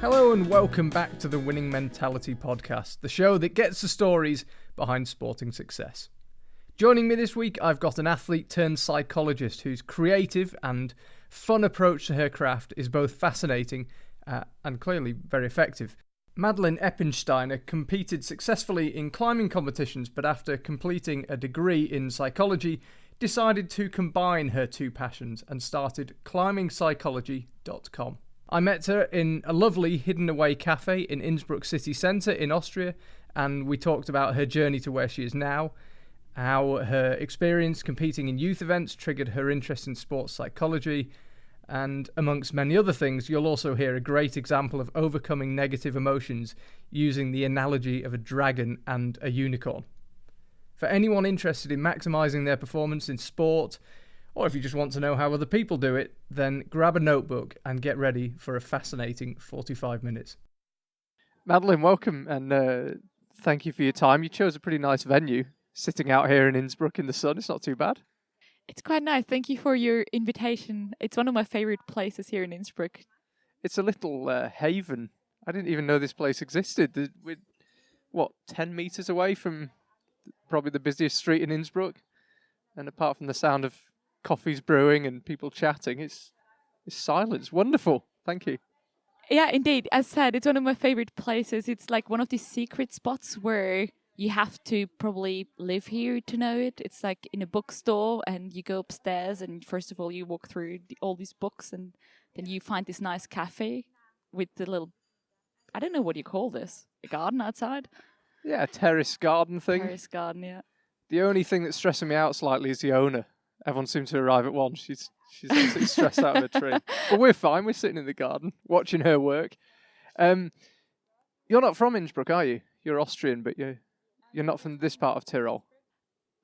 Hello and welcome back to the Winning Mentality Podcast, the show that gets the stories behind sporting success. Joining me this week, I've got an athlete turned psychologist whose creative and fun approach to her craft is both fascinating and clearly very effective. Madeleine Eppensteiner competed successfully in climbing competitions, but after completing a degree in psychology, decided to combine her two passions and started climbingpsychology.com. I met her in a lovely hidden away cafe in Innsbruck city centre in Austria, and we talked about her journey to where she is now, how her experience competing in youth events triggered her interest in sports psychology, and amongst many other things. You'll also hear a great example of overcoming negative emotions using the analogy of a dragon and a unicorn. For anyone interested in maximising their performance in sport, or if you just want to know how other people do it, then grab a notebook and get ready for a fascinating 45 minutes. Madeleine, welcome, and thank you for your time. You chose a pretty nice venue, sitting out here in Innsbruck in the sun. It's not too bad. It's quite nice. Thank you for your invitation. It's one of my favourite places here in Innsbruck. It's a little haven. I didn't even know this place existed. We're, 10 metres away from probably the busiest street in Innsbruck? And apart from the sound of coffees brewing and people chatting, it's silence. Wonderful. Thank you. Yeah, indeed. As said, it's one of my favorite places. It's like one of these secret spots where you have to probably live here to know it. It's like in a bookstore, and you go upstairs, and first of all you walk through all these books, and then you find this nice cafe with the little, I don't know what you call this, a garden outside? Yeah, a terrace garden thing. Terrace garden, yeah. The only thing that's stressing me out slightly is the owner. Everyone seems to arrive at once. She's absolutely stressed out of her tree. But we're fine. We're sitting in the garden, watching her work. You're not from Innsbruck, are you? You're Austrian, but you're not from this part of Tyrol.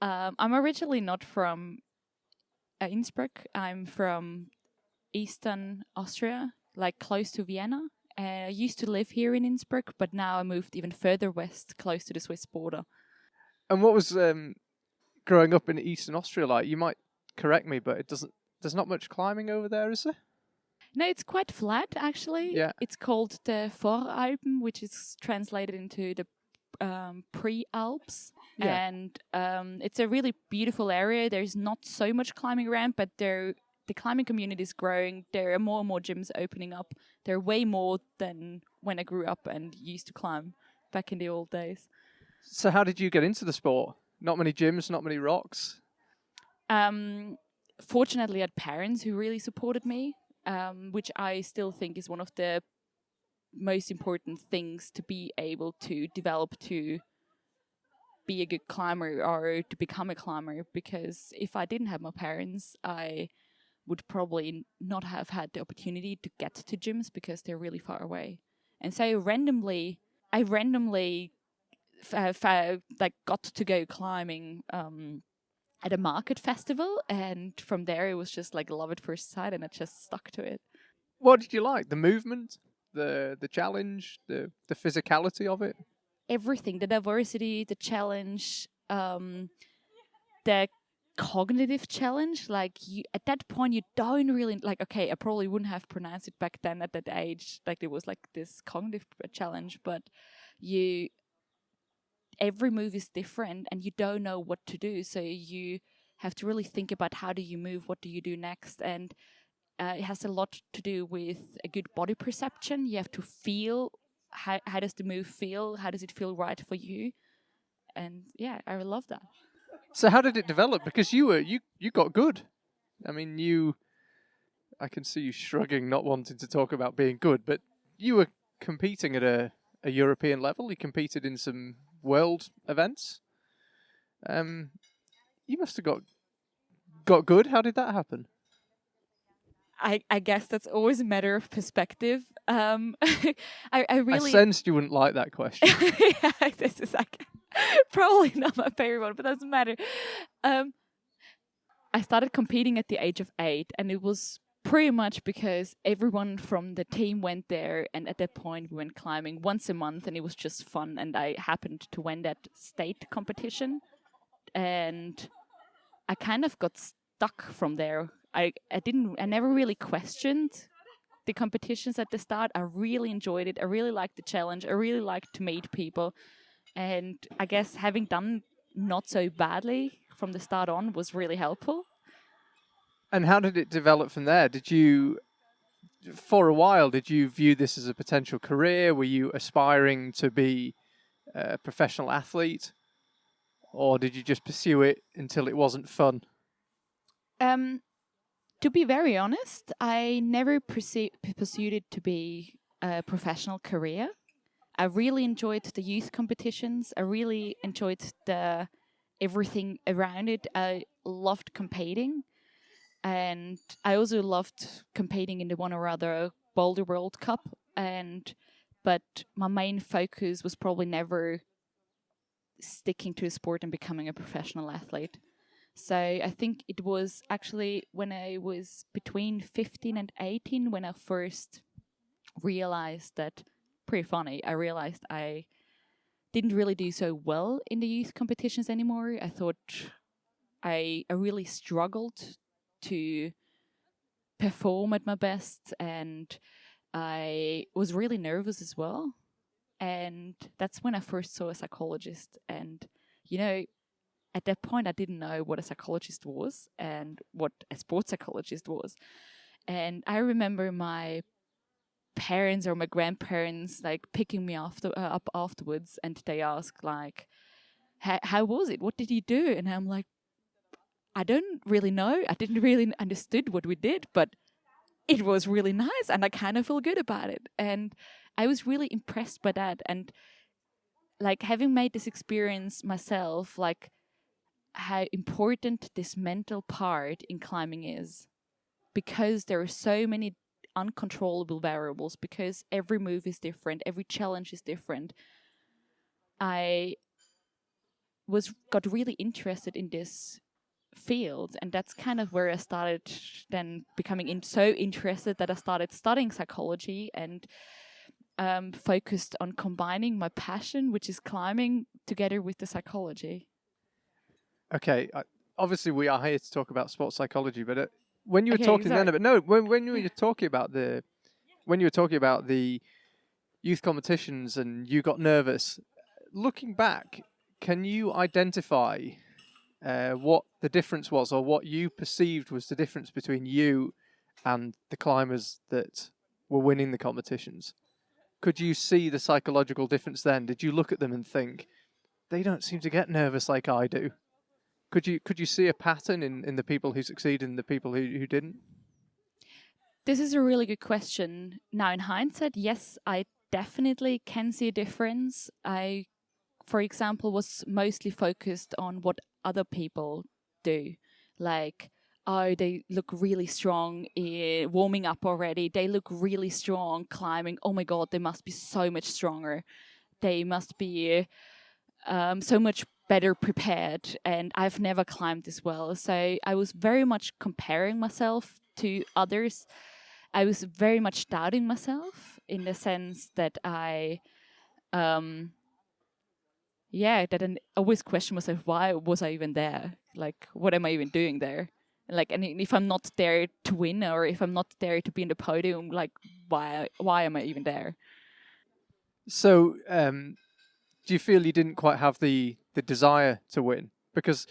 I'm originally not from Innsbruck. I'm from eastern Austria, like close to Vienna. I used to live here in Innsbruck, but now I moved even further west, close to the Swiss border. And what was growing up in eastern Austria like? You might correct me, but there's not much climbing over there, is there? No, it's quite flat, actually. Yeah. It's called the Voralpen, which is translated into the pre-Alps. Yeah. And it's a really beautiful area. There's not so much climbing around, but the climbing community is growing. There are more and more gyms opening up. There are way more than when I grew up and used to climb back in the old days. So how did you get into the sport? Not many gyms, not many rocks? Fortunately, I had parents who really supported me, which I still think is one of the most important things to be able to develop to be a good climber or to become a climber. Because if I didn't have my parents, I would probably not have had the opportunity to get to gyms because they're really far away. And so I randomly got to go climbing at a market festival, and from there it was just like love at first sight, and I just stuck to it. What did you like? The movement, the challenge, the physicality of it? Everything, the diversity, the challenge, the cognitive challenge. Like at that point you don't really okay, I probably wouldn't have pronounced it back then at that age, like there was like this cognitive challenge, but every move is different and you don't know what to do, so you have to really think about how do you move, what do you do next. And it has a lot to do with a good body perception. You have to feel how does the move feel, how does it feel right for you. And yeah, I love that. So how did it develop? Because you got good. I mean, I can see you shrugging, not wanting to talk about being good, but you were competing at a European level. You competed in some world events. You must have got good. How did that happen? I guess that's always a matter of perspective. I sensed you wouldn't like that question. Yeah, this is like probably not my favorite one, but doesn't matter. I started competing at the age of 8, and it was pretty much because everyone from the team went there, and at that point we went climbing once a month, and it was just fun, and I happened to win that state competition, and I kind of got stuck from there. I never really questioned the competitions at the start, I really enjoyed it. I really liked the challenge. I really liked to meet people. And I guess having done not so badly from the start on was really helpful. And how did it develop from there? For a while, did you view this as a potential career? Were you aspiring to be a professional athlete? Or did you just pursue it until it wasn't fun? To be very honest, I never pursued it to be a professional career. I really enjoyed the youth competitions. I really enjoyed everything around it. I loved competing. And I also loved competing in the one or other Boulder World Cup. But my main focus was probably never sticking to a sport and becoming a professional athlete. So I think it was actually when I was between 15 and 18 when I first realized that, pretty funny, I realized I didn't really do so well in the youth competitions anymore. I thought I really struggled to perform at my best, and I was really nervous as well. And that's when I first saw a psychologist. And, at that point, I didn't know what a psychologist was and what a sports psychologist was. And I remember my parents or my grandparents picking me up afterwards, and they asked how was it? What did you do? And I'm like, I don't really know. I didn't really understood what we did, but it was really nice, and I kind of feel good about it. And I was really impressed by that. And having made this experience myself, how important this mental part in climbing is, because there are so many uncontrollable variables, because every move is different, every challenge is different. I got really interested in this field, and that's kind of where I started then becoming so interested that I started studying psychology and focused on combining my passion, which is climbing, together with the psychology. Okay, obviously we are here to talk about sports psychology, but when you were Okay, sorry. when you were talking about the youth competitions and you got nervous, looking back, can you identify what the difference was, or what you perceived was the difference between you and the climbers that were winning the competitions? Could you see the psychological difference then? Did you look at them and think, they don't seem to get nervous like I do? Could you see a pattern in the people who succeeded and the people who didn't? This is a really good question. Now, in hindsight, yes, I definitely can see a difference. I, for example, was mostly focused on what other people do. Oh, they look really strong warming up already. They look really strong climbing. Oh my God, they must be so much stronger. They must be so much better prepared. And I've never climbed as well. So I was very much comparing myself to others. I was very much doubting myself in the sense that I always question myself, why was I even there? What am I even doing there? And if I'm not there to win, or if I'm not there to be in the podium, why am I even there? So, do you feel you didn't quite have the desire to win? Because,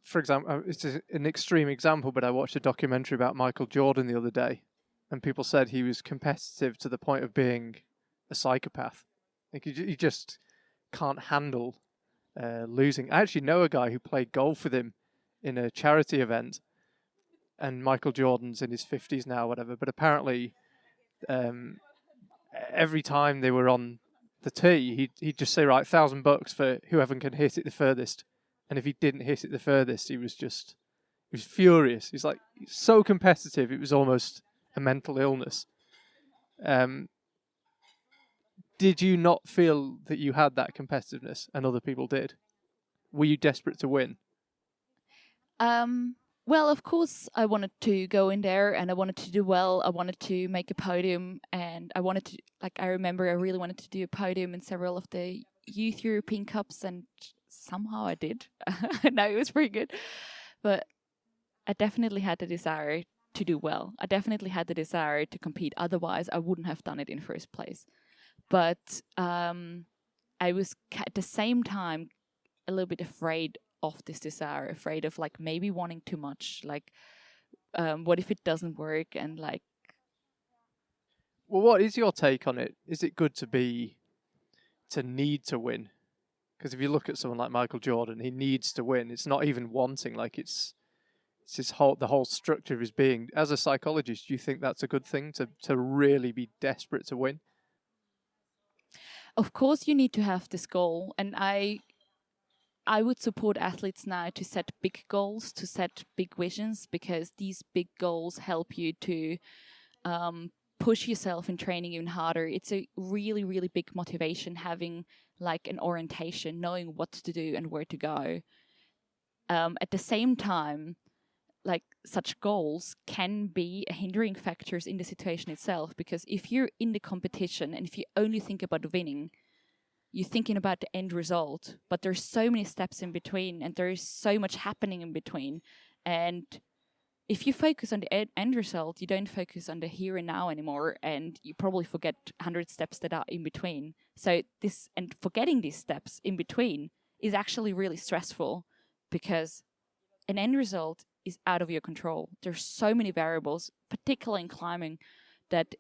for example, it's an extreme example, but I watched a documentary about Michael Jordan the other day, and people said he was competitive to the point of being a psychopath. He just can't handle losing. I actually know a guy who played golf with him in a charity event, and Michael Jordan's in his 50s now, whatever. But apparently, every time they were on the tee, he'd just say, right, $1,000 for whoever can hit it the furthest. And if he didn't hit it the furthest, he was furious. He's so competitive, it was almost a mental illness. Did you not feel that you had that competitiveness and other people did? Were you desperate to win? Well, of course, I wanted to go in there and I wanted to do well. I wanted to make a podium, and I wanted to, I remember I really wanted to do a podium in several of the Youth European Cups, and somehow I did. No, it was pretty good. But I definitely had the desire to do well. I definitely had the desire to compete. Otherwise, I wouldn't have done it in first place. But I was at the same time a little bit afraid of this desire, afraid of like maybe wanting too much. Like, what if it doesn't work? And like, Well, what is your take on it? Is it good to need to win? Because if you look at someone like Michael Jordan, he needs to win. It's not even wanting. Like it's the whole structure of his being. As a psychologist, do you think that's a good thing to really be desperate to win? of course, you need to have this goal, and I would support athletes now to set big goals, to set big visions, because these big goals help you to push yourself in training even harder. It's a really, really big motivation having like an orientation, knowing what to do and where to go. At the same time, like such goals can be hindering factors in the situation itself, because if you're in the competition and if you only think about winning, you're thinking about the end result, but there's so many steps in between and there's so much happening in between. And if you focus on the end result, you don't focus on the here and now anymore, and you probably forget 100 steps that are in between. So forgetting these steps in between is actually really stressful, because an end result is out of your control. There's so many variables, particularly in climbing, that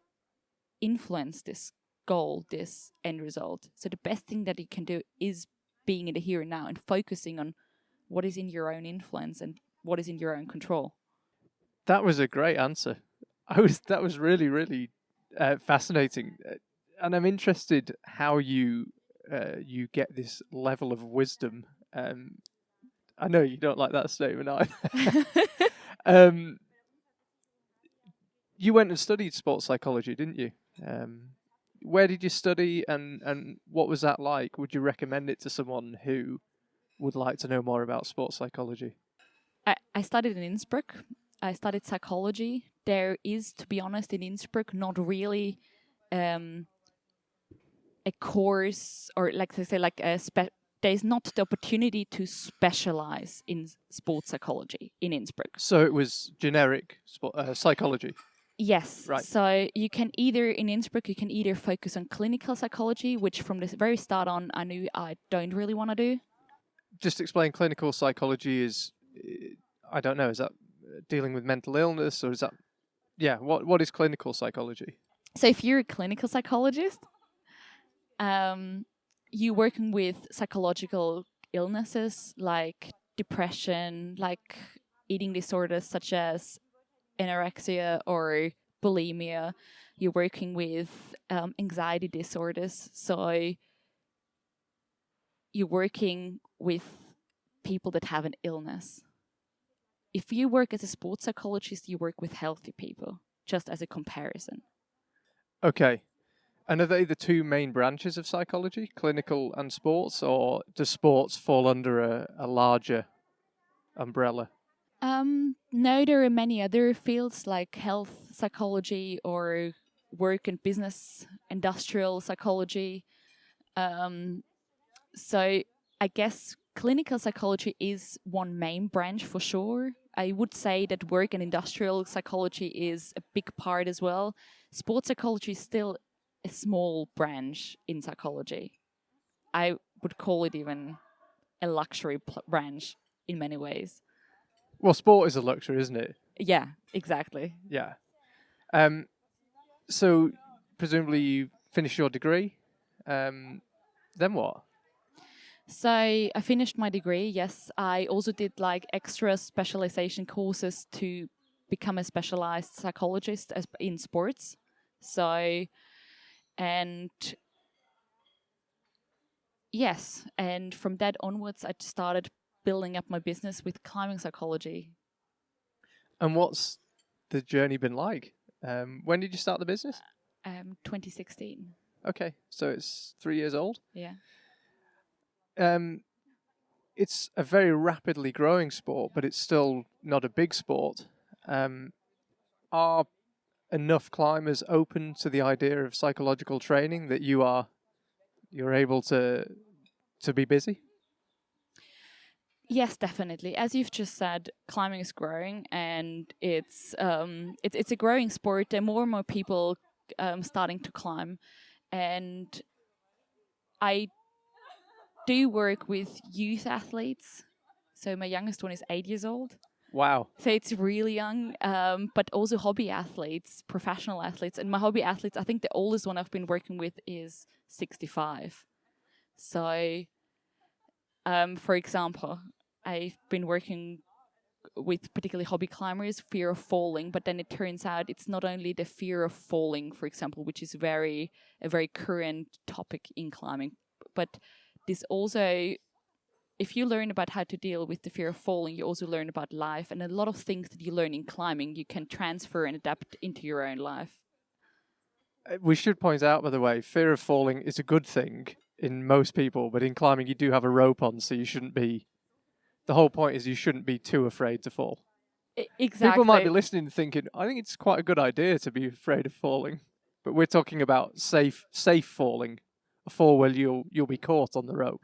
influence this goal, this end result. So the best thing that you can do is being in the here and now and focusing on what is in your own influence and what is in your own control. That was a great answer. That was really, really fascinating, and I'm interested how you get this level of wisdom. I know you don't like that statement either. You went and studied sports psychology, didn't you? Where did you study, and what was that like? Would you recommend it to someone who would like to know more about sports psychology? I studied in Innsbruck. I studied psychology. There is, to be honest, in Innsbruck, not really a course, or like they say, like there's not the opportunity to specialize in sports psychology in Innsbruck. So it was generic psychology. Yes. Right. So you can in Innsbruck, you can either focus on clinical psychology, which from the very start on, I knew I don't really want to do. Just explain, clinical psychology is, I don't know, is that dealing with mental illness, or is that, what is clinical psychology? So if you're a clinical psychologist, you're working with psychological illnesses like depression, like eating disorders such as anorexia or bulimia. You're working with anxiety disorders. So you're working with people that have an illness. If you work as a sports psychologist, you work with healthy people, just as a comparison. Okay. And are they the two main branches of psychology, clinical and sports, or does sports fall under a larger umbrella? No, there are many other fields like health psychology or work and business, industrial psychology. So I guess clinical psychology is one main branch for sure. I would say that work and industrial psychology is a big part as well. Sports psychology is still a small branch in psychology. I would call it even a luxury branch in many ways. Well, sport is a luxury, isn't it? Yeah, exactly. Yeah. So presumably you finished your degree. Then what? So I finished my degree, yes. I also did like extra specialization courses to become a specialized psychologist in sports. So, and yes, and from that onwards, I started building up my business with climbing psychology. And what's the journey been like? When did you start the business? 2016. Okay, so it's 3 years old. Yeah. It's a very rapidly growing sport, but it's still not a big sport. Are enough climbers open to the idea of psychological training that you're able to be busy? Yes, definitely. As you've just said, climbing is growing, and it's a growing sport. There are more and more people starting to climb, and I do work with youth athletes. So my youngest one is 8 years old. Wow. So it's really young, but also hobby athletes, professional athletes. And my hobby athletes, I think the oldest one I've been working with is 65. So, for example, I've been working with particularly hobby climbers, fear of falling, but then it turns out it's not only the fear of falling, for example, which is a very current topic in climbing, but this also, if you learn about how to deal with the fear of falling, you also learn about life, and a lot of things that you learn in climbing you can transfer and adapt into your own life. We should point out, by the way, fear of falling is a good thing in most people, but in climbing you do have a rope on, so you shouldn't be. The whole point is you shouldn't be too afraid to fall. Exactly. People might be listening and thinking, I think it's quite a good idea to be afraid of falling. But we're talking about safe falling. A fall where you'll be caught on the rope.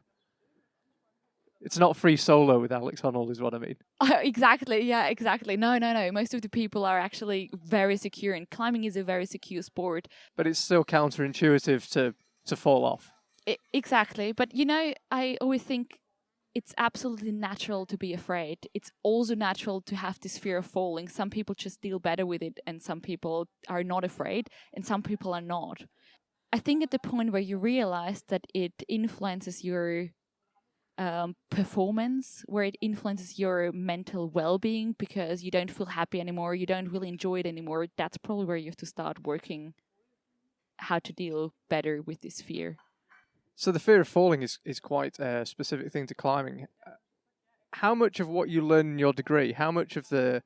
It's not free solo with Alex Honnold is what I mean. Exactly, yeah, exactly. No. Most of the people are actually very secure, and climbing is a very secure sport. But it's still counterintuitive to fall off. Exactly. But I always think it's absolutely natural to be afraid. It's also natural to have this fear of falling. Some people just deal better with it, and some people are not afraid, and some people are not. I think at the point where you realize that it influences your performance, where it influences your mental well-being because you don't feel happy anymore, you don't really enjoy it anymore, that's probably where you have to start working how to deal better with this fear. So the fear of falling is quite a specific thing to climbing. How much of what you learn in your degree, how much of the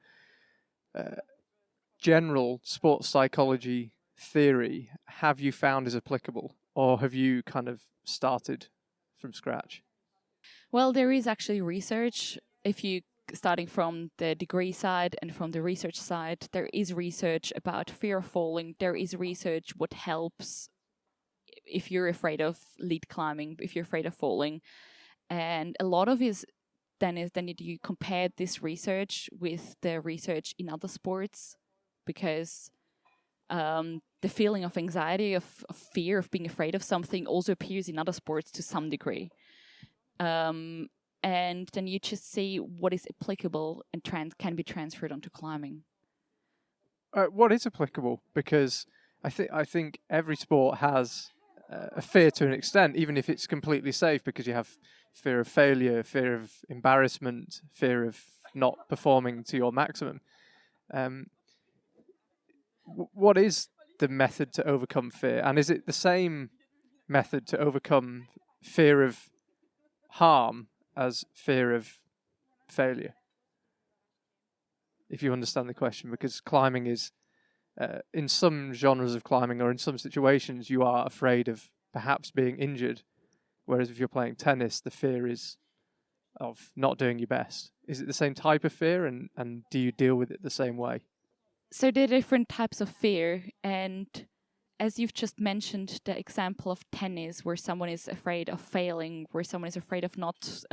general sports psychology theory have you found is applicable? Or have you kind of started from scratch? Well, there is actually research. If you starting from the degree side and from the research side, there is research about fear of falling. There is research what helps if you're afraid of lead climbing, if you're afraid of falling. And a lot of it then you compare this research with the research in other sports, because the feeling of anxiety, of fear, of being afraid of something also appears in other sports to some degree. And then you just see what is applicable and can be transferred onto climbing. What is applicable? Because I think every sport has a fear to an extent, even if it's completely safe, because you have fear of failure, fear of embarrassment, fear of not performing to your maximum. What is the method to overcome fear? And is it the same method to overcome fear of harm as fear of failure? If you understand the question, because climbing is, in some genres of climbing or in some situations, you are afraid of perhaps being injured. Whereas if you're playing tennis, the fear is of not doing your best. Is it the same type of fear, and do you deal with it the same way? So there are different types of fear, and as you've just mentioned, the example of tennis, where someone is afraid of failing, where someone is afraid of not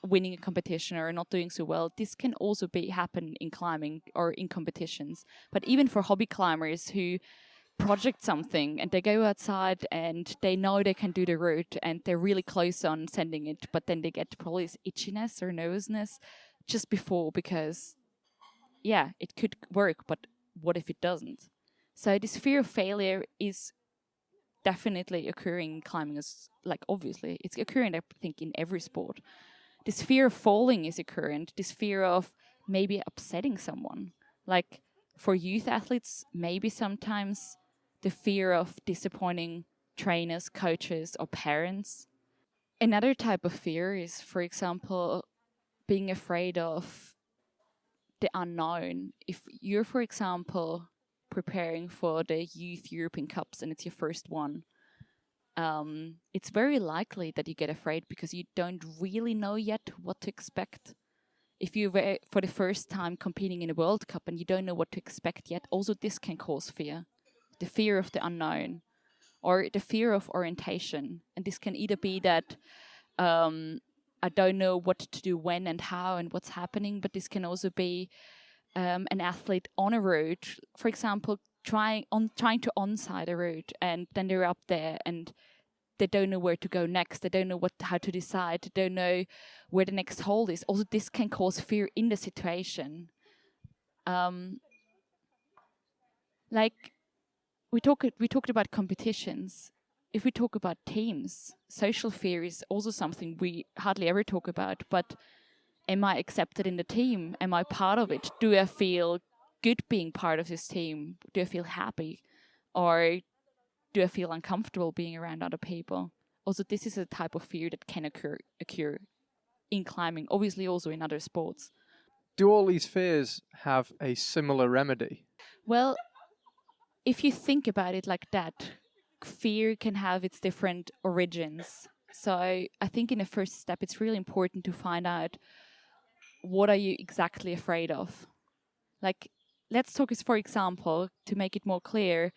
winning a competition or not doing so well, this can also happen in climbing or in competitions. But even for hobby climbers who project something and they go outside and they know they can do the route and they're really close on sending it, but then they get probably this itchiness or nervousness just before, because yeah, it could work, but what if it doesn't? So this fear of failure is definitely occurring in climbing, as like obviously it's occurring, I think, in every sport. This fear of falling is occurring. This fear of maybe upsetting someone. Like for youth athletes, maybe sometimes the fear of disappointing trainers, coaches, or parents. Another type of fear is, for example, being afraid of the unknown. If you're, for example, preparing for the Youth European Cups and it's your first one, it's very likely that you get afraid because you don't really know yet what to expect. If you're for the first time competing in a World Cup and you don't know what to expect yet, also this can cause fear. The fear of the unknown or the fear of orientation. And this can either be that I don't know what to do when and how and what's happening. But this can also be an athlete on a route, for example, trying to onside a route, and then they're up there and they don't know where to go next. They don't know how to decide. They don't know where the next hold is. Also, this can cause fear in the situation. Like we talked about competitions. If we talk about teams, social fear is also something we hardly ever talk about. But am I accepted in the team? Am I part of it? Do I feel good being part of this team? Do I feel happy? Or do I feel uncomfortable being around other people? Also, this is a type of fear that can occur in climbing, obviously also in other sports. Do all these fears have a similar remedy? Well, if you think about it like that, fear can have its different origins. So I think in the first step, it's really important to find out, what are you exactly afraid of? Like, let's talk, for example, to make it more clear,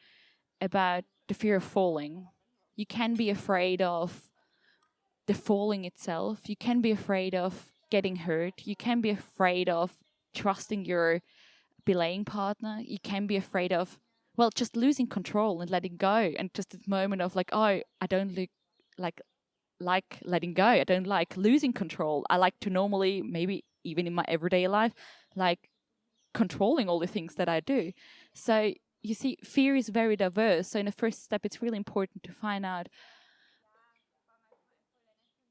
about the fear of falling. You can be afraid of the falling itself. You can be afraid of getting hurt. You can be afraid of trusting your belaying partner. You can be afraid of, well, just losing control and letting go. And just this moment of like, oh, I don't like letting go. I don't like losing control. I like to normally, maybe even in my everyday life, like controlling all the things that I do. So you see, fear is very diverse. So in the first step, it's really important to find out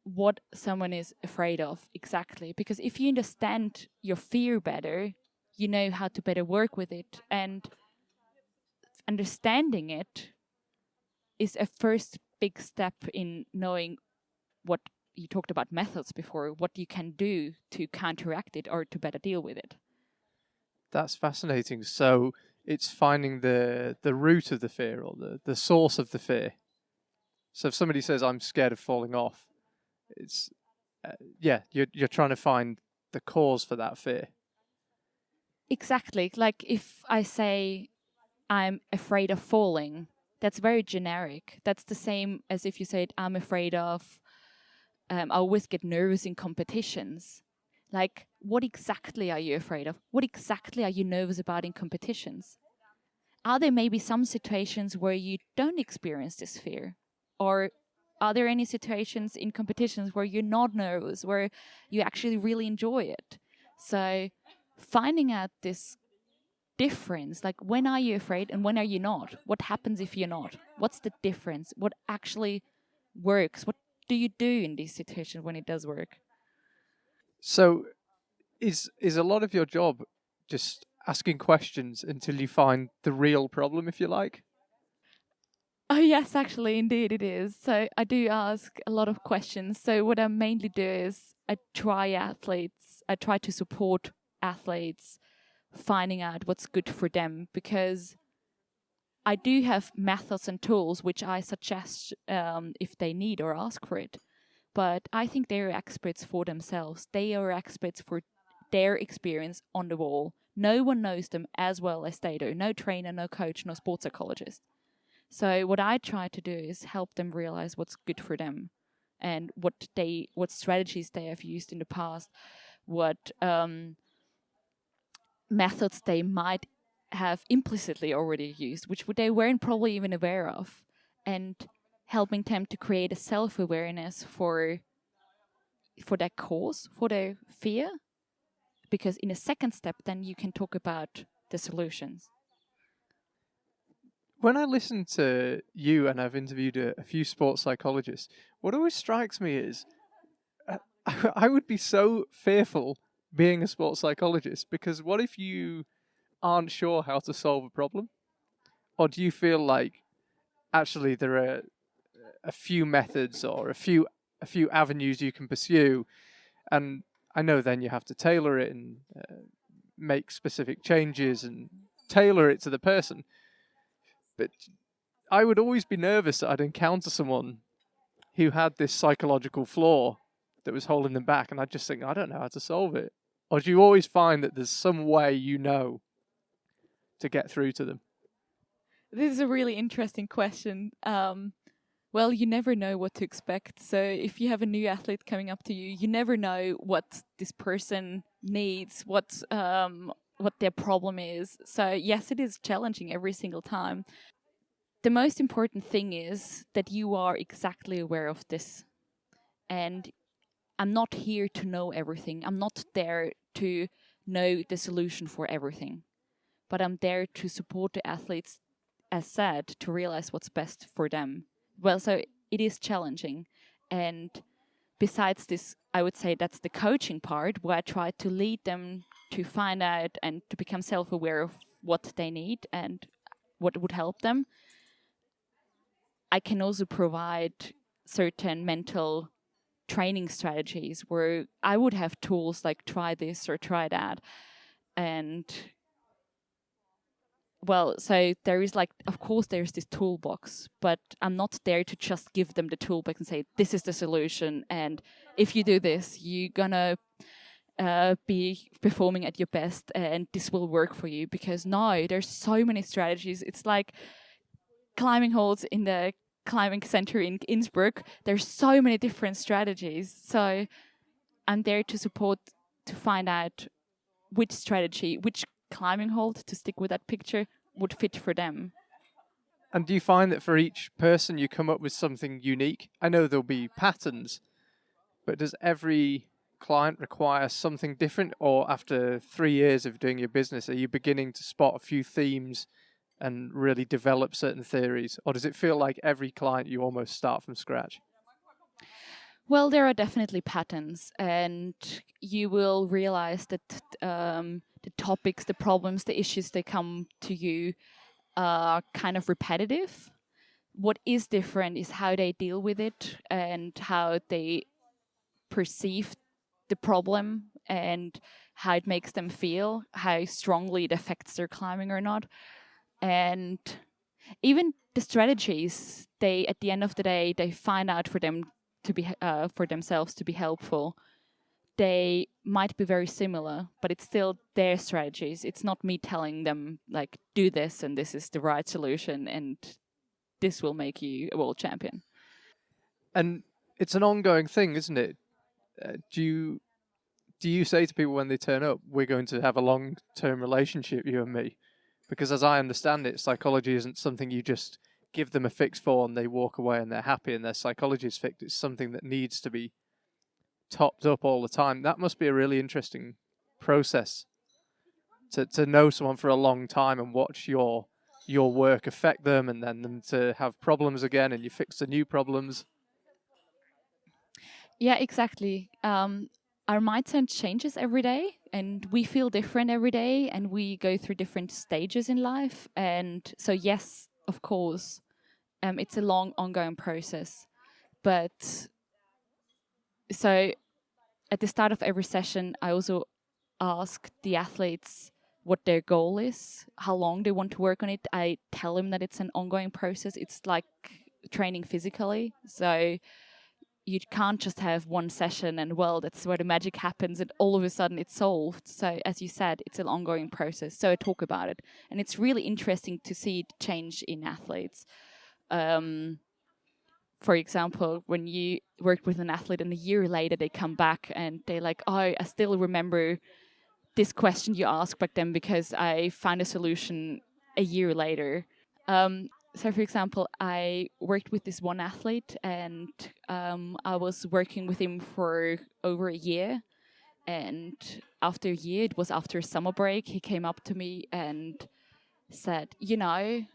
what someone is afraid of exactly. Because if you understand your fear better, you know how to better work with it. And understanding it is a first big step in knowing what you talked about methods before, what you can do to counteract it or to better deal with it. That's fascinating. So it's finding the root of the fear, or the source of the fear. So if somebody says, I'm scared of falling off, it's you're trying to find the cause for that fear. Exactly. Like if I say I'm afraid of falling, that's very generic. That's the same as if you said I'm afraid of, I always get nervous in competitions. Like, what exactly are you afraid of? What exactly are you nervous about in competitions? Are there maybe some situations where you don't experience this fear? Or are there any situations in competitions where you're not nervous, where you actually really enjoy it? So finding out this difference, like when are you afraid and when are you not? What happens if you're not? What's the difference? What actually works? What do you do in these situations when it does work? So is a lot of your job just asking questions until you find the real problem, if you like? Oh, yes, actually, indeed it is. So I do ask a lot of questions. So what I mainly do is I try to support athletes finding out what's good for them, because I do have methods and tools which I suggest if they need or ask for it. But I think they're experts for themselves. They are experts for their experience on the wall. No one knows them as well as they do. No trainer, no coach, no sports psychologist. So what I try to do is help them realize what's good for them, and what strategies they have used in the past, what methods they might have implicitly already used, which they weren't probably even aware of, and helping them to create a self-awareness for that cause, for their fear. Because in a second step, then you can talk about the solutions. When I listen to you, and I've interviewed a few sports psychologists, what always strikes me is I would be so fearful being a sports psychologist, because what if you aren't sure how to solve a problem? Or do you feel like actually there are a few methods or a few avenues you can pursue, and I know then you have to tailor it and make specific changes and tailor it to the person. But I would always be nervous that I'd encounter someone who had this psychological flaw that was holding them back, and I'd just think, I don't know how to solve it. Or do you always find that there's some way to get through to them? This is a really interesting question. Well, you never know what to expect. So if you have a new athlete coming up to you, you never know what this person needs, what their problem is. So yes, it is challenging every single time. The most important thing is that you are exactly aware of this. And I'm not here to know everything. I'm not there to know the solution for everything. But I'm there to support the athletes, as said, to realize what's best for them. Well, so it is challenging. And besides this, I would say that's the coaching part where I try to lead them to find out and to become self aware of what they need and what would help them. I can also provide certain mental training strategies where I would have tools like try this or try that. And well, so there is like, of course, there's this toolbox, but I'm not there to just give them the toolbox and say, this is the solution. And if you do this, you're gonna be performing at your best and this will work for you. Because no, there's so many strategies. It's like climbing holds in the climbing center in Innsbruck. There's so many different strategies. So I'm there to support, to find out which strategy, which climbing hold, to stick with that picture, would fit for them. And do you find that for each person you come up with something unique? I know there'll be patterns, but does every client require something different? Or after 3 years of doing your business, are you beginning to spot a few themes and really develop certain theories? Or does it feel like every client you almost start from scratch? Well, there are definitely patterns, and you will realize that the topics, the problems, the issues they come to you are kind of repetitive. What is different is how they deal with it and how they perceive the problem and how it makes them feel, how strongly it affects their climbing or not. And even the strategies, they at the end of the day, they find out for them to be for themselves to be helpful. They might be very similar, but it's still their strategies. It's not me telling them like do this and this is the right solution and this will make you a world champion. And it's an ongoing thing, isn't it? Do you say to people when they turn up, we're going to have a long-term relationship, you and me? Because as I understand it, psychology isn't something you just give them a fix for and they walk away and they're happy and their psychology is fixed. It's something that needs to be topped up all the time. That must be a really interesting process to know someone for a long time and watch your work affect them and then them to have problems again and you fix the new problems. Yeah, exactly. Our mindset changes every day and we feel different every day and we go through different stages in life. And so, yes, of course, it's a long, ongoing process. But so at the start of every session, I also ask the athletes what their goal is, how long they want to work on it. I tell them that it's an ongoing process. It's like training physically. So you can't just have one session and well, that's where the magic happens and all of a sudden it's solved. So as you said, it's an ongoing process. So I talk about it. And it's really interesting to see it change in athletes. For example, when you work with an athlete and a year later they come back and they're like, oh, I still remember this question you asked back then because I found a solution a year later. So, for example, I worked with this one athlete and I was working with him for over a year. And after a year, it was after a summer break, he came up to me and said, I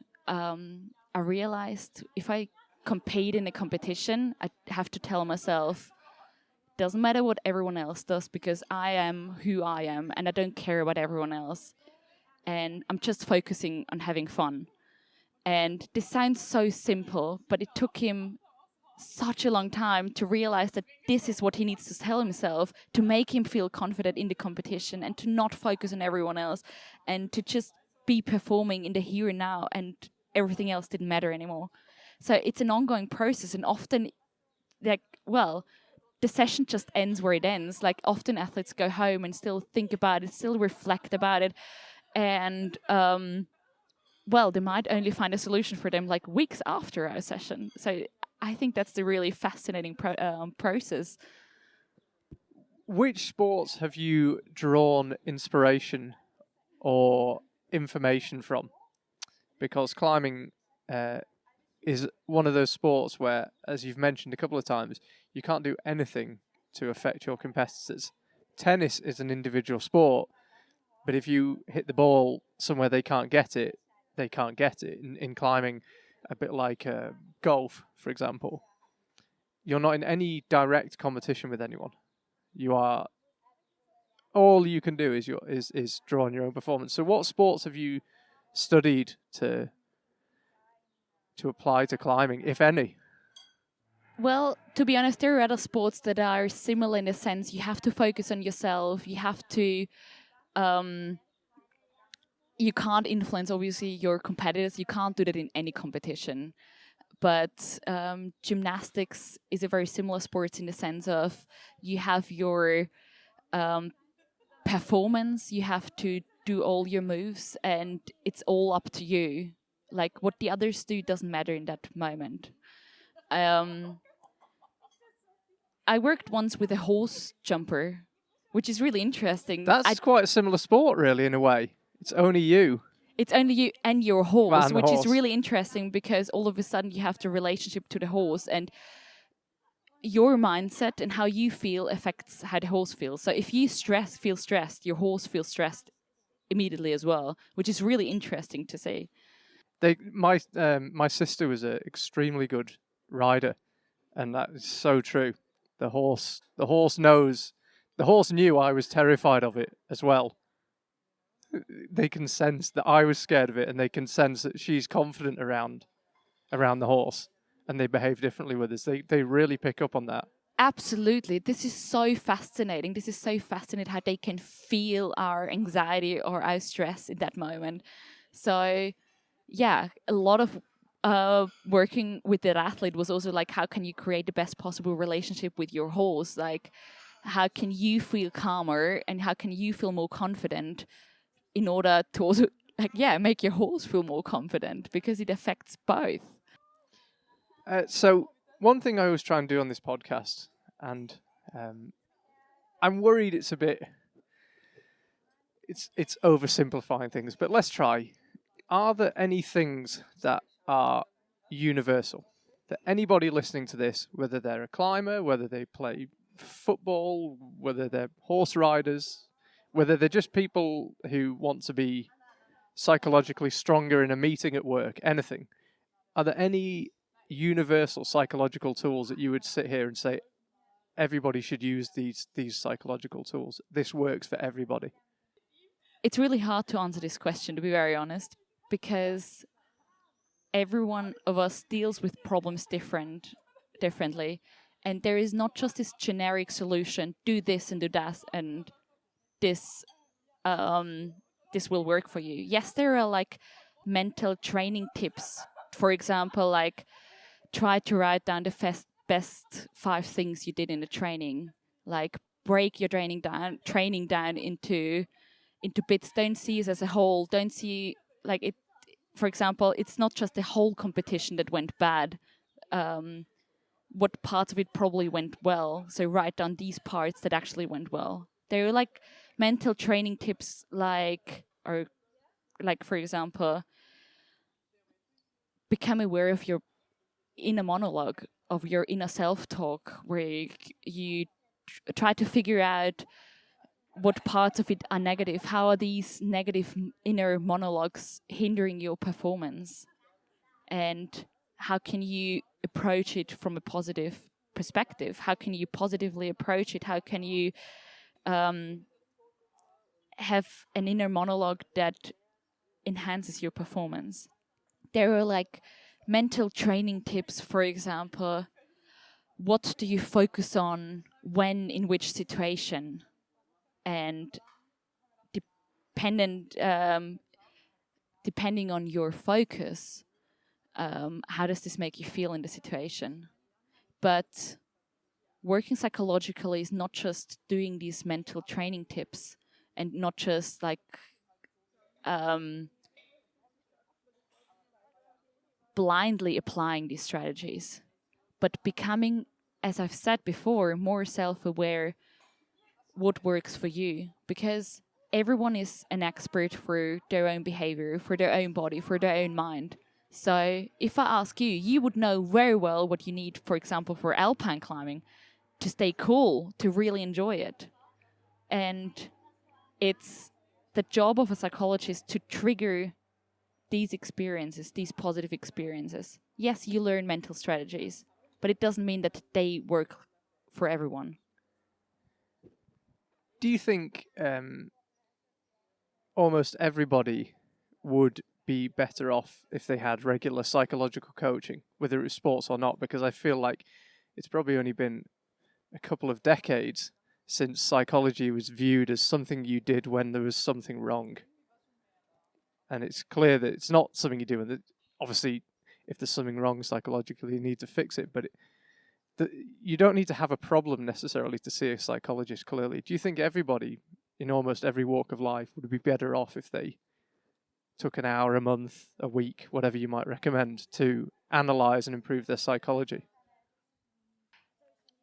realized if I compete in a competition, I have to tell myself, doesn't matter what everyone else does because I am who I am and I don't care about everyone else. And I'm just focusing on having fun. And this sounds so simple, but it took him such a long time to realize that this is what he needs to tell himself to make him feel confident in the competition and to not focus on everyone else and to just be performing in the here and now and everything else didn't matter anymore. So it's an ongoing process and often the session just ends where it ends. Like often athletes go home and still think about it, still reflect about it. And they might only find a solution for them like weeks after our session. So I I think that's the really fascinating process. Which sports have you drawn inspiration or information from? Because climbing is one of those sports where, as you've mentioned a couple of times, you can't do anything to affect your competitors. Tennis is an individual sport, but if you hit the ball somewhere they can't get it, they can't get it. In climbing, a bit like golf, for example, you're not in any direct competition with anyone. You are, all you can do is draw on your own performance. So what sports have you studied to apply to climbing, if any? Well, to be honest, there are other sports that are similar in the sense you have to focus on yourself. You have to, you can't influence obviously your competitors. You can't do that in any competition. But gymnastics is a very similar sport in the sense of you have your performance, you have to do all your moves, and it's all up to you. Like what the others do doesn't matter in that moment. I worked once with a horse jumper, which is really interesting. That's quite a similar sport, really, in a way. It's only you. It's only you and your horse, Well, and which horse. is really interesting because all of a sudden you have the relationship to the horse, and your mindset and how you feel affects how the horse feels. So if you feel stressed, your horse feels stressed immediately as well, which is really interesting to see. My sister was an extremely good rider, and that is so true. The horse knew I was terrified of it as well. They can sense that I was scared of it, and they can sense that she's confident around the horse, and they behave differently with us. They really pick up on that. Absolutely. This is so fascinating. This is so fascinating how they can feel our anxiety or our stress in that moment. So, yeah, a lot of working with that athlete was also like, how can you create the best possible relationship with your horse? Like, how can you feel calmer and how can you feel more confident in order to also, like, yeah, make your horse feel more confident, because it affects both. So one thing I always try and do on this podcast, and I'm worried it's oversimplifying things, but let's try. Are there any things that are universal that anybody listening to this, whether they're a climber, whether they play football, whether they're horse riders, whether they're just people who want to be psychologically stronger in a meeting at work, anything, are there any universal psychological tools that you would sit here and say everybody should use these psychological tools? This works for everybody. It's really hard to answer this question, to be very honest, because every one of us deals with problems differently, and there is not just this generic solution: do this and do that, and this this will work for you. Yes, there are like mental training tips. For example, like try to write down the best 5 things you did in the training. Like break your training down into bits. Don't see it as a whole. Don't see like it. For example, it's not just the whole competition that went bad. What parts of it probably went well. So write down these parts that actually went well. There are like mental training tips, like for example, become aware of your inner monologue, of your inner self-talk, where you try to figure out what parts of it are negative. How are these negative inner monologues hindering your performance? And how can you approach it from a positive perspective? How can you positively approach it? How can you have an inner monologue that enhances your performance? There are like mental training tips, for example. What do you focus on when, in which situation? And depending on your focus, how does this make you feel in the situation? But working psychologically is not just doing these mental training tips and not just like blindly applying these strategies, but becoming, as I've said before, more self-aware what works for you, because everyone is an expert for their own behavior, for their own body, for their own mind. So if I ask you, you would know very well what you need, for example, for alpine climbing, to stay cool, to really enjoy it. And it's the job of a psychologist to trigger these experiences, these positive experiences. Yes, you learn mental strategies, but it doesn't mean that they work for everyone. Do you think almost everybody would be better off if they had regular psychological coaching, whether it was sports or not? Because I feel like it's probably only been a couple of decades since psychology was viewed as something you did when there was something wrong. And it's clear that it's not something you do, and that obviously if there's something wrong psychologically, you need to fix it, but you don't need to have a problem necessarily to see a psychologist, clearly. Do you think everybody in almost every walk of life would be better off if they took an hour, a month, a week, whatever you might recommend, to analyse and improve their psychology?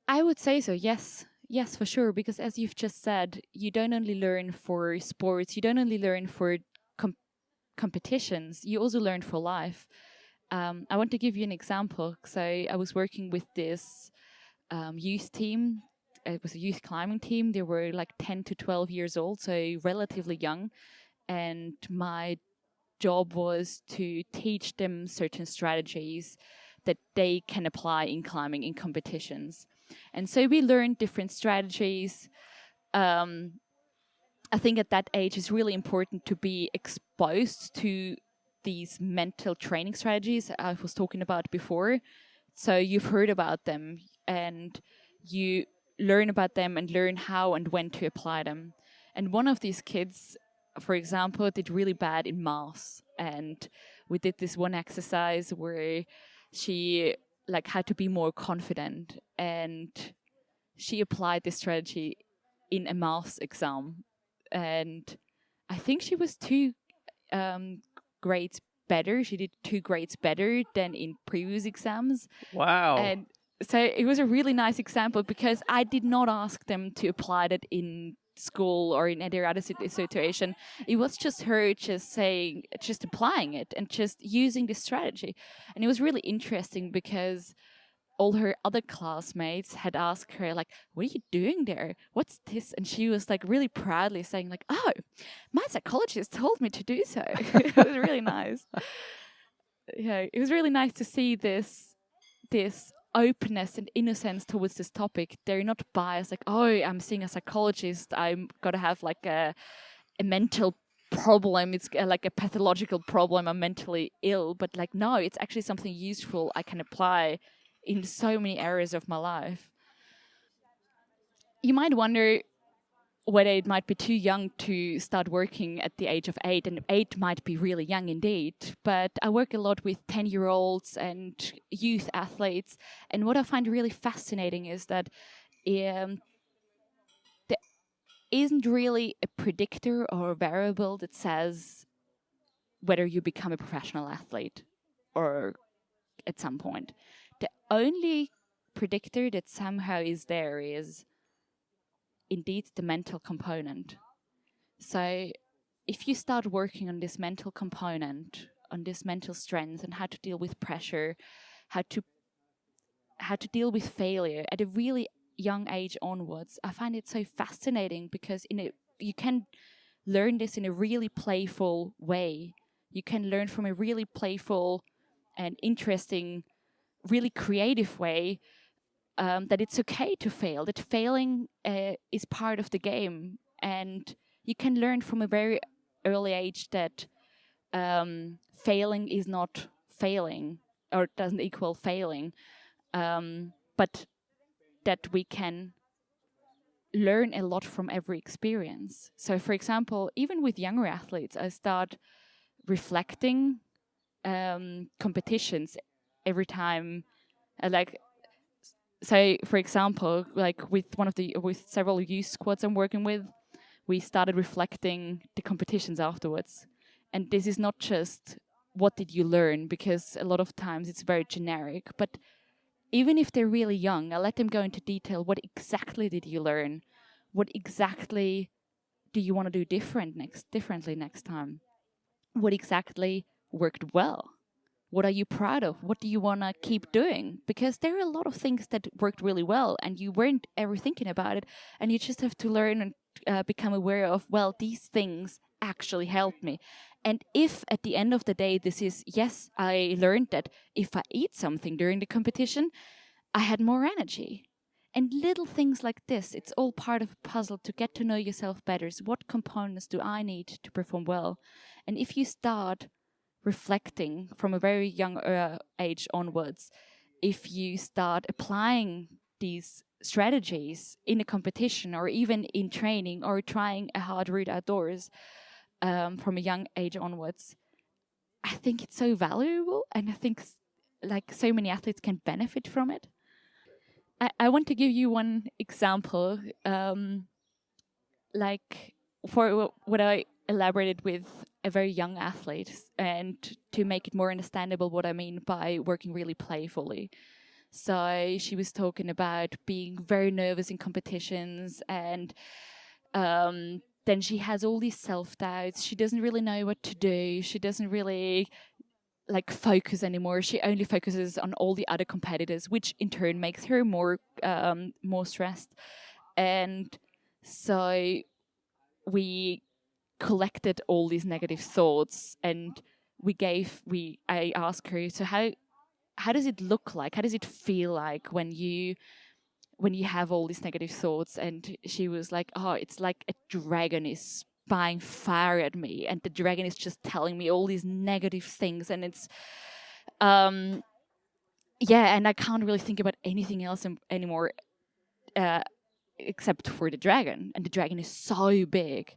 I would say so, yes. Yes, for sure. Because as you've just said, you don't only learn for sports, you don't only learn for competitions, you also learn for life. I want to give you an example. So I was working with this youth team. It was a youth climbing team. They were like 10 to 12 years old, so relatively young. And my job was to teach them certain strategies that they can apply in climbing in competitions. And so we learned different strategies. I think at that age it's really important to be exposed to these mental training strategies I was talking about before. So you've heard about them and you learn about them and learn how and when to apply them. And one of these kids, for example, did really bad in maths. And we did this one exercise where she had to be more confident, and she applied this strategy in a maths exam. And I think she was two grades better. She did 2 grades better than in previous exams. Wow. And so it was a really nice example because I did not ask them to apply that in school or in any other situation. It was just her just applying it and just using this strategy. And it was really interesting because all her other classmates had asked her, like, what are you doing there? What's this? And she was like really proudly saying, like, oh, my psychologist told me to do so. It was really nice. Yeah, it was really nice to see this openness and innocence towards this topic. They're not biased, like, oh, I'm seeing a psychologist, I'm gotta have like a mental problem, it's like a pathological problem, I'm mentally ill. But like, no, it's actually something useful I can apply in so many areas of my life. You might wonder whether it might be too young to start working at the age of 8, and 8 might be really young indeed. But I work a lot with 10-year-olds and youth athletes, and what I find really fascinating is that there isn't really a predictor or a variable that says whether you become a professional athlete or at some point. The only predictor that somehow is there is indeed the mental component. So if you start working on this mental component, on this mental strength and how to deal with pressure, how to deal with failure at a really young age onwards, I find it so fascinating because you can learn this in a really playful way. You can learn from a really playful and interesting, really creative way, that it's okay to fail, that failing is part of the game. And you can learn from a very early age that failing is not failing or doesn't equal failing, but that we can learn a lot from every experience. So, for example, even with younger athletes, I start reflecting competitions every time. So, for example, like with several youth squads I'm working with, we started reflecting the competitions afterwards. And this is not just what did you learn, because a lot of times it's very generic, but even if they're really young, I let them go into detail. What exactly did you learn? What exactly do you want to do differently next time? What exactly worked well? What are you proud of? What do you want to keep doing? Because there are a lot of things that worked really well and you weren't ever thinking about it. And you just have to learn and become aware of, well, these things actually helped me. And if at the end of the day, this is, yes, I learned that if I eat something during the competition, I had more energy. And little things like this, it's all part of a puzzle to get to know yourself better. So what components do I need to perform well? And if you start reflecting from a very young age onwards, if you start applying these strategies in a competition or even in training or trying a hard route outdoors from a young age onwards, I think it's so valuable, and I think like so many athletes can benefit from it. I want to give you one example, like for what I elaborated with a very young athlete, and to make it more understandable what I mean by working really playfully. So she was talking about being very nervous in competitions, and then she has all these self-doubts. She doesn't really know what to do. She doesn't really like focus anymore. She only focuses on all the other competitors, which in turn makes her more stressed. And so we collected all these negative thoughts, and I asked her, so how does it look like? How does it feel like when you have all these negative thoughts? And she was like, oh, it's like a dragon is spying fire at me, and the dragon is just telling me all these negative things, and it's and I can't really think about anything else anymore except for the dragon, and the dragon is so big.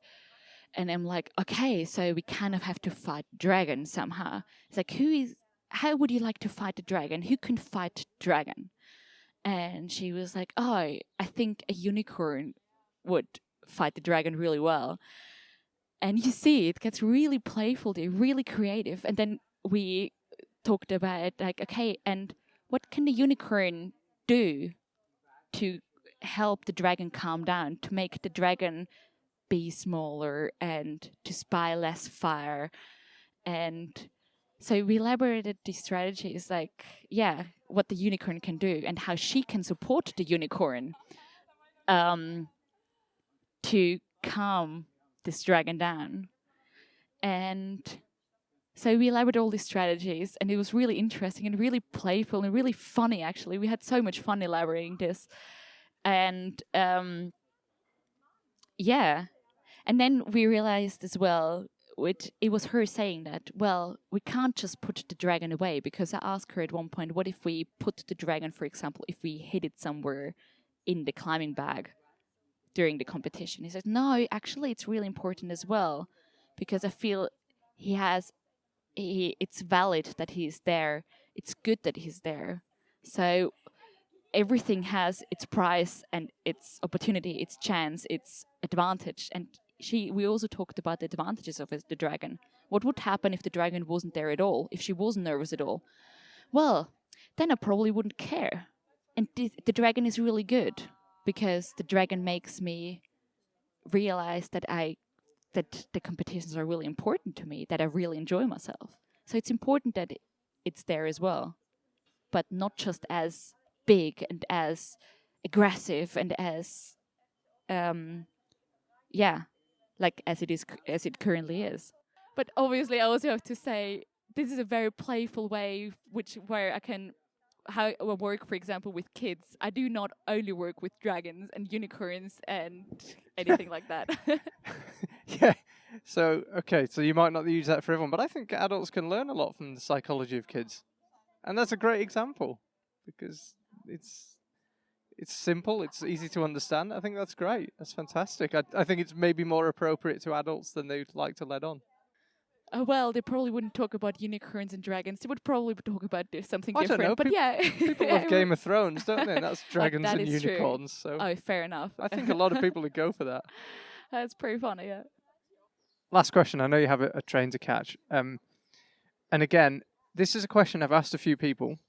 And I'm like, okay, so we kind of have to fight the dragon somehow. It's like, how would you like to fight the dragon? Who can fight the dragon? And she was like, oh, I think a unicorn would fight the dragon really well. And you see, it gets really playful, really creative. And then we talked about, like, okay, and what can the unicorn do to help the dragon calm down, to make the dragon be smaller and to spy less fire? And so we elaborated these strategies, like, what the unicorn can do and how she can support the unicorn to calm this dragon down. And so we elaborated all these strategies, and it was really interesting and really playful and really funny, actually. We had so much fun elaborating this. And and then we realized as well, it was her saying that, well, we can't just put the dragon away, because I asked her at one point, what if we put the dragon, for example, if we hid it somewhere in the climbing bag during the competition? He said, no, actually it's really important as well, because I feel it's valid that he's there. It's good that he's there. So everything has its price and its opportunity, its chance, its advantage. And we also talked about the advantages of the dragon. What would happen if the dragon wasn't there at all, if she wasn't nervous at all? Well, then I probably wouldn't care. And the dragon is really good, because the dragon makes me realize that the competitions are really important to me, that I really enjoy myself. So it's important that it's there as well, but not just as big and as aggressive and as like as it currently is. But obviously I also have to say, this is a very playful way where I can work, for example, with kids. I do not only work with dragons and unicorns and anything like that. Yeah. So, okay, so you might not use that for everyone, but I think adults can learn a lot from the psychology of kids. And that's a great example, because it's simple, it's easy to understand. I think that's great. That's fantastic. I think it's maybe more appropriate to adults than they'd like to let on. Well, they probably wouldn't talk about unicorns and dragons. They would probably talk about something I different. don't know. But people love Game of Thrones, don't they? And that's dragons that and is unicorns. True. So oh, fair enough. I think a lot of people would go for that. That's pretty funny, yeah. Last question. I know you have a train to catch. And again, this is a question I've asked a few people.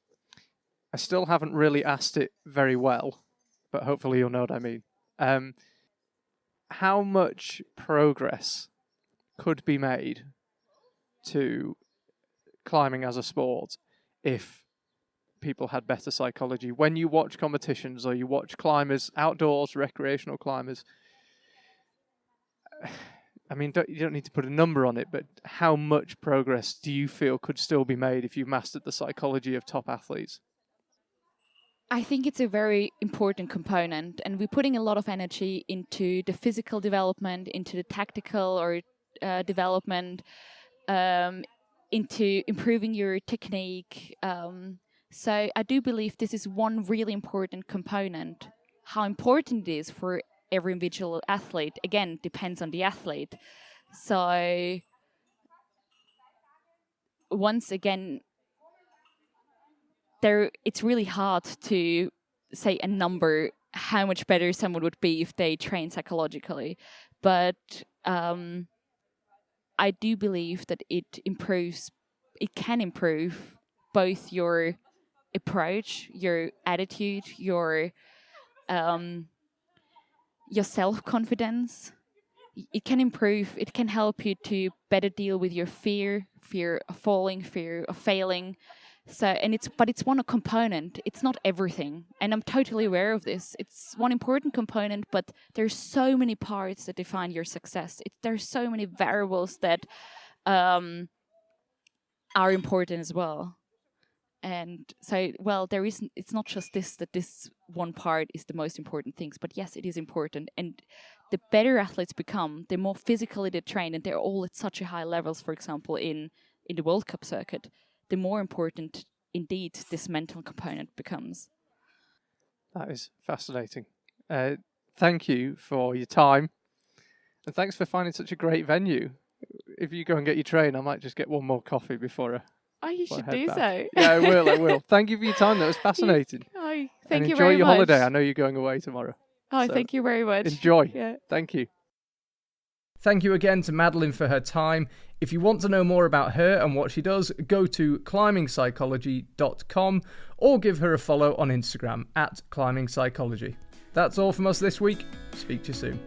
I still haven't really asked it very well, but hopefully you'll know what I mean. How much progress could be made to climbing as a sport if people had better psychology? When you watch competitions or you watch climbers, outdoors, recreational climbers, I mean, you don't need to put a number on it, but how much progress do you feel could still be made if you mastered the psychology of top athletes? I think it's a very important component, and we're putting a lot of energy into the physical development, into the tactical or development, into improving your technique. So I do believe this is one really important component. How important it is for every individual athlete, again, depends on the athlete. So once again, it's really hard to say a number how much better someone would be if they train psychologically, but I do believe that it can improve both your approach, your attitude, your self-confidence. It can improve, it can help you to better deal with your fear of falling, fear of failing. So, but it's one component. It's not everything, and I'm totally aware of this. It's one important component, but there's so many parts that define your success. There's so many variables that are important as well. And so, well, it's not just this one part is the most important things, but yes, it is important. And the better athletes become, the more physically they train, and they're all at such a high levels, for example, in the World Cup circuit, the more important, indeed, this mental component becomes. That is fascinating. Thank you for your time. And thanks for finding such a great venue. If you go and get your train, I might just get one more coffee before you should do back. so. Yeah, I will. Thank you for your time. That was fascinating. Thank you very much. Enjoy your holiday. I know you're going away tomorrow. So thank you very much. Enjoy. Yeah. Thank you. Thank you again to Madeleine for her time. If you want to know more about her and what she does, go to climbingpsychology.com or give her a follow on Instagram @climbingpsychology. That's all from us this week. Speak to you soon.